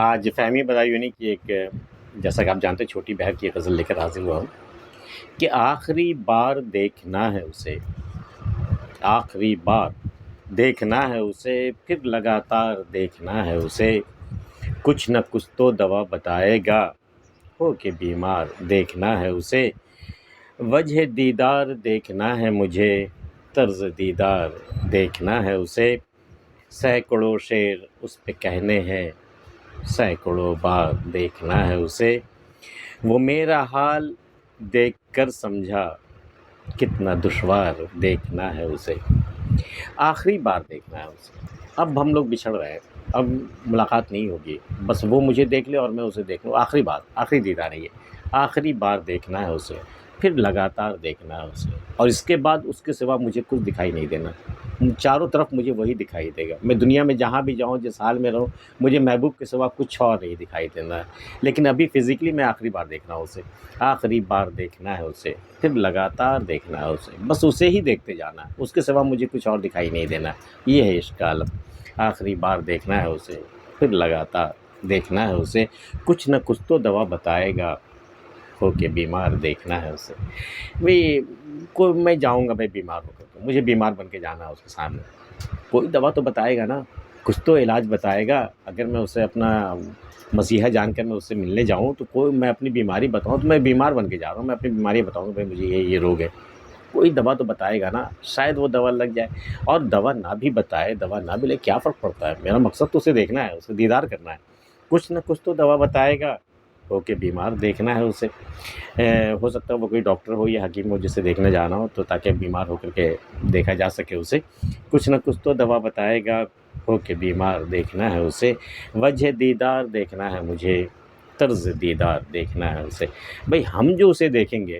آج فہمی بدایونی کی ایک جیسا کہ آپ جانتے ہیں چھوٹی بہر کی غزل لے کر حاضر ہوا ہوں کہ آخری بار دیکھنا ہے اسے، آخری بار دیکھنا ہے اسے، پھر لگاتار دیکھنا ہے اسے، کچھ نہ کچھ تو دوا بتائے گا، ہو کہ بیمار دیکھنا ہے اسے، وجہ دیدار دیکھنا ہے مجھے، طرز دیدار دیکھنا ہے اسے، سینکڑوں شعر اس پہ کہنے ہیں، سینکڑوں بار دیکھنا ہے اسے، وہ میرا حال دیکھ کر سمجھا، کتنا دشوار دیکھنا ہے اسے، آخری بار دیکھنا ہے اسے۔ اب ہم لوگ بچھڑ رہے ہیں، اب ملاقات نہیں ہوگی، بس وہ مجھے دیکھ لے اور میں اسے دیکھ لوں، آخری بار، آخری دیدار ہے یہ، آخری بار دیکھنا ہے اسے، پھر لگاتار دیکھنا ہے اسے، اور اس کے بعد اس کے سوا مجھے کچھ دکھائی نہیں دینا، چاروں طرف مجھے وہی دکھائی دے گا، میں دنیا میں جہاں بھی جاؤں، جس حال میں رہوں، مجھے محبوب کے سوا کچھ اور نہیں دکھائی دینا ہے، لیکن ابھی فزیکلی میں آخری بار دیکھ رہا ہوں اسے، آخری بار دیکھنا ہے اسے، پھر لگاتار دیکھنا ہے اسے، بس اسے ہی دیکھتے جانا ہے، اس کے سوا مجھے کچھ اور دکھائی نہیں دینا، یہ ہے عشق کا عالم، آخری بار دیکھنا ہے اسے، پھر لگاتار دیکھنا ہے اسے، کچھ نہ کچھ تو دوا بتائے گا، ہو کے بیمار دیکھنا ہے اسے۔ بھئی کوئی میں جاؤں گا بھائی بیمار ہو کر تو مجھے بیمار بن کے جانا ہے اس کے سامنے، کوئی دوا تو بتائے گا نا، کچھ تو علاج بتائے گا، اگر میں اسے اپنا مسیحا جان کر میں اس سے ملنے جاؤں تو کوئی میں اپنی بیماری بتاؤں تو میں بیمار بن کے جا رہا ہوں، میں اپنی بیماری بتاؤں کہ بھائی مجھے یہ روگ ہے، کوئی دوا تو بتائے گا نا، شاید وہ دوا لگ جائے، اور دوا نہ بھی بتائے، دوا نہ بھی لے، کیا فرق پڑتا ہے، میرا مقصد تو اسے دیکھنا ہے، اسے دیدار کرنا ہے، کچھ نہ کچھ تو دوا بتائے گا، ہو کے بیمار دیکھنا ہے اسے۔ ہو سکتا ہے وہ کوئی ڈاکٹر ہو یا حکیم ہو جسے دیکھنے جانا ہو، تو تاکہ بیمار ہو کر کے دیکھا جا سکے اسے، کچھ نہ کچھ تو دوا بتائے گا، ہو کے بیمار دیکھنا ہے اسے، وجہ دیدار دیکھنا ہے مجھے، طرز دیدار دیکھنا ہے اسے۔ بھئی ہم جو اسے دیکھیں گے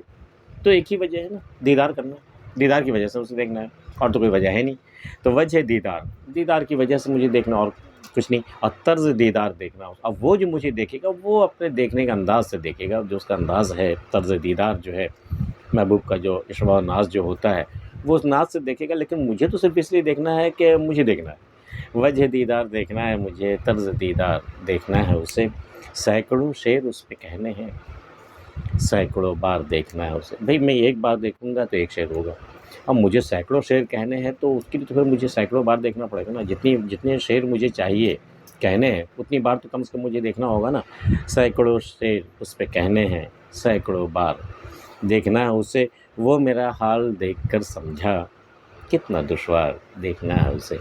تو ایک ہی وجہ ہے نا، دیدار کرنا، دیدار کی وجہ سے اسے دیکھنا ہے، اور تو کوئی وجہ ہے نہیں، تو وجہ دیدار، دیدار کی وجہ سے مجھے دیکھنا، اور کچھ نہیں، اور طرز دیدار دیکھنا، اب وہ جو مجھے دیکھے گا وہ اپنے دیکھنے کے انداز سے دیکھے گا، جو اس کا انداز ہے، طرز دیدار جو ہے محبوب کا، جو عشق و ناز جو ہوتا ہے وہ اس ناز سے دیکھے گا، لیکن مجھے تو صرف اس لیے دیکھنا ہے کہ مجھے دیکھنا ہے، وجہ دیدار دیکھنا ہے مجھے، طرز دیدار دیکھنا ہے اسے، سینکڑوں شعر اس پہ کہنے ہیں، سینکڑوں بار دیکھنا ہے اسے۔ بھئی میں ایک بار دیکھوں گا تو ایک شعر ہوگا، اب مجھے سینکڑوں شعر کہنے ہیں تو اس کے لیے تو پھر مجھے سینکڑوں بار دیکھنا پڑے گا نا، جتنے شعر مجھے چاہیے کہنے ہیں اتنی بار تو کم سے کم مجھے دیکھنا ہوگا نا، سینکڑوں شعر اس پہ کہنے ہیں، سینکڑوں بار دیکھنا ہے اسے، وہ میرا حال دیکھ کر سمجھا، کتنا دشوار دیکھنا ہے اسے،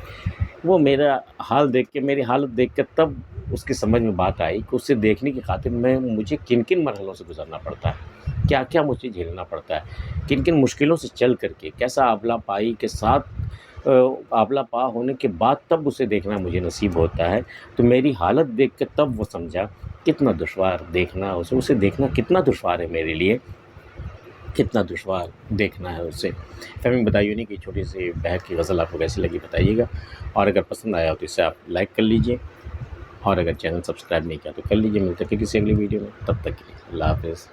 وہ میرا حال دیکھ کے، میری حالت دیکھ کے تب اس کی سمجھ میں بات آئی کہ اسے دیکھنے کی خاطر مجھے کن کن مرحلوں سے گزرنا پڑتا ہے، کیا کیا مجھے جھیلنا پڑتا ہے، کن کن مشکلوں سے چل کر کے، کیسا آبلا پائی کے ساتھ آبلا پا ہونے کے بعد تب اسے دیکھنا مجھے نصیب ہوتا ہے، تو میری حالت دیکھ کے تب وہ سمجھا کتنا دشوار دیکھنا اسے دیکھنا کتنا دشوار ہے میرے لیے، کتنا دشوار دیکھنا ہے اسے۔ فہمی بدایونی کی چھوٹی سی بہر کی غزل آپ کو کیسی لگی بتائیے گا، اور اگر پسند آیا ہو تو اسے آپ لائک کر لیجئے، اور اگر چینل سبسکرائب نہیں کیا تو کر لیجئے، ملتے ہیں پھر کسی اگلی ویڈیو میں، تب تک کے لیے اللہ حافظ۔